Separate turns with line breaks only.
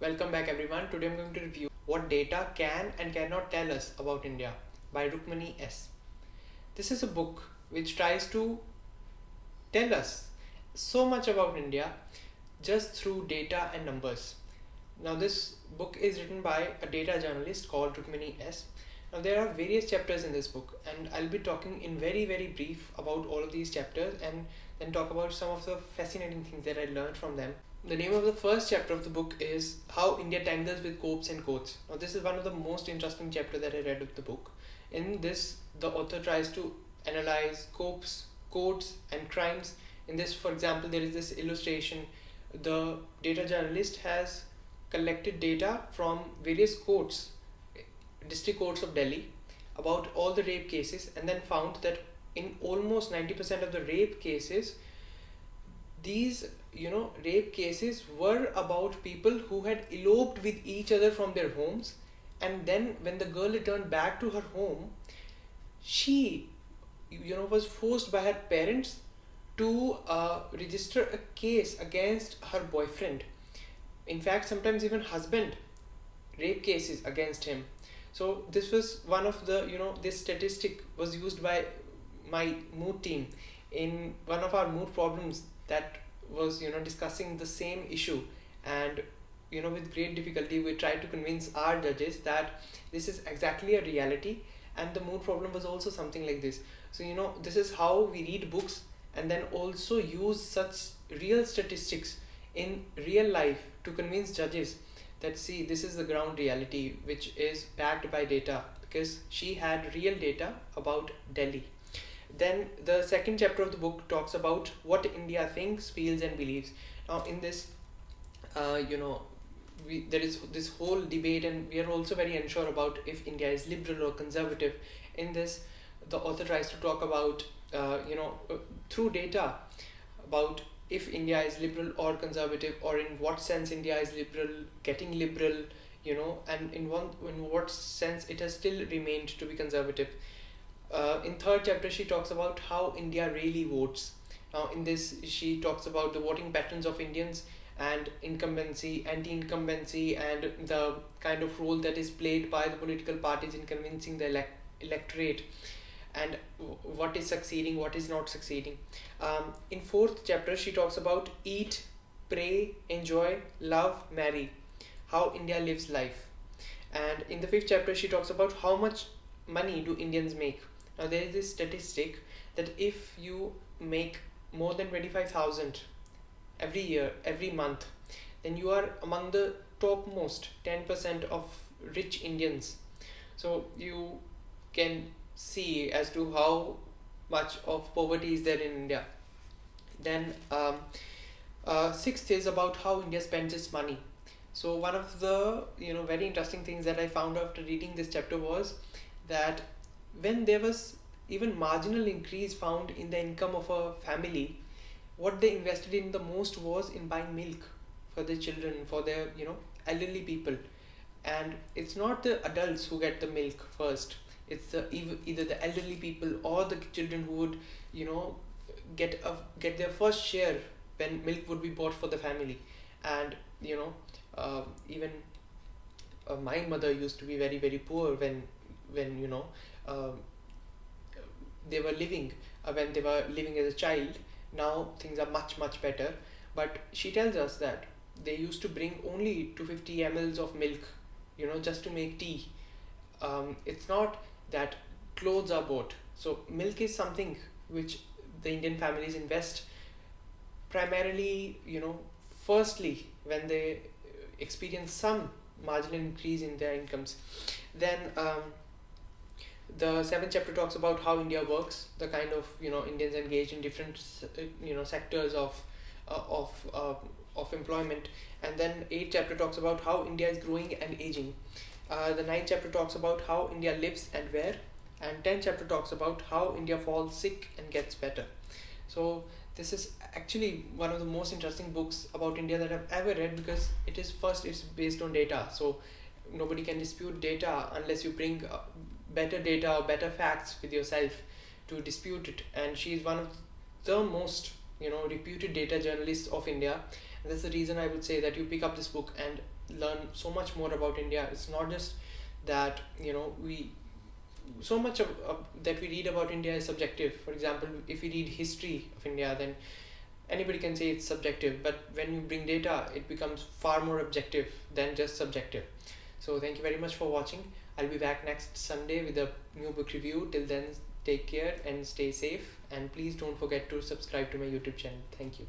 Welcome back everyone. Today I'm going to review What Data Can and Cannot Tell Us About India by Rukmini S. This is a book which tries to tell us so much about India just through data and numbers. Now this book is written by a data journalist called Rukmini S. Now there are various chapters in this book and I'll be talking in very brief about all of these chapters and then talk about some of the fascinating things that I learned from them. The name of the first chapter of the book is How India Tangles with Copes and Codes. Now, this is one of the most interesting chapters that I read of the book. In this, the author tries to analyze copes, codes, and crimes. In this, for example, there is this illustration. The data journalist has collected data from various courts, district courts of Delhi, about all the rape cases, and then found that in almost 90% of the rape cases, these rape cases were about people who had eloped with each other from their homes, and then when the girl returned back to her home, she was forced by her parents to register a case against her boyfriend. In fact, sometimes even husband, rape cases against him. So this was one of the this statistic was used by my mood team in one of our mood problems that was discussing the same issue. And with great difficulty we tried to convince our judges that this is exactly a reality, and the mood problem was also something like this. So this is how we read books and then also use such real statistics in real life to convince judges that, see, this is the ground reality which is backed by data, because she had real data about Delhi. Then the second chapter of the book talks about what India thinks, feels, and believes. Now, in this, there is this whole debate, and we are also very unsure about if India is liberal or conservative. In this, the author tries to talk about, through data, about if India is liberal or conservative, or in what sense India is liberal, getting liberal, and in what sense it has still remained to be conservative. In third chapter, she talks about how India really votes. Now, in this, she talks about the voting patterns of Indians and incumbency, anti-incumbency, and the kind of role that is played by the political parties in convincing the electorate, and what is succeeding, what is not succeeding. In fourth chapter, she talks about eat, pray, enjoy, love, marry, how India lives life. And in the fifth chapter, she talks about how much money do Indians make. Now, there is this statistic that if you make more than 25,000 every year, every month, then you are among the topmost 10% of rich Indians. So you can see as to how much of poverty is there in India. Then sixth is about how India spends its money. So one of the very interesting things that I found after reading this chapter was that when there was even marginal increase found in the income of a family, what they invested in the most was in buying milk for their children, for their elderly people. And it's not the adults who get the milk first, it's either the elderly people or the children who would get their first share when milk would be bought for the family. And even my mother used to be very poor when uh, they were living when they were living as a child. Now things are much better, but she tells us that they used to bring only 250 mls of milk just to make tea. It's not that clothes are bought. So milk is something which the Indian families invest primarily, firstly when they experience some marginal increase in their incomes. Then the seventh chapter talks about how India works, the kind of Indians engaged in different sectors of employment. And then eighth chapter talks about how India is growing and aging. The ninth chapter talks about how India lives and where, and 10th chapter talks about how India falls sick and gets better. So this is actually one of the most interesting books about India that I've ever read, because it's based on data. So nobody can dispute data unless you bring better data or better facts with yourself to dispute it. And she is one of the most reputed data journalists of India, And that's the reason I would say that you pick up this book and learn so much more about India. It's not just that, we so much of that we read about India is subjective. For example, if we read history of India, then anybody can say it's subjective, but when you bring data, it becomes far more objective than just subjective. So thank you very much for watching. I'll be back next Sunday with a new book review. Till then, take care and stay safe, and please don't forget to subscribe to my YouTube channel. Thank you.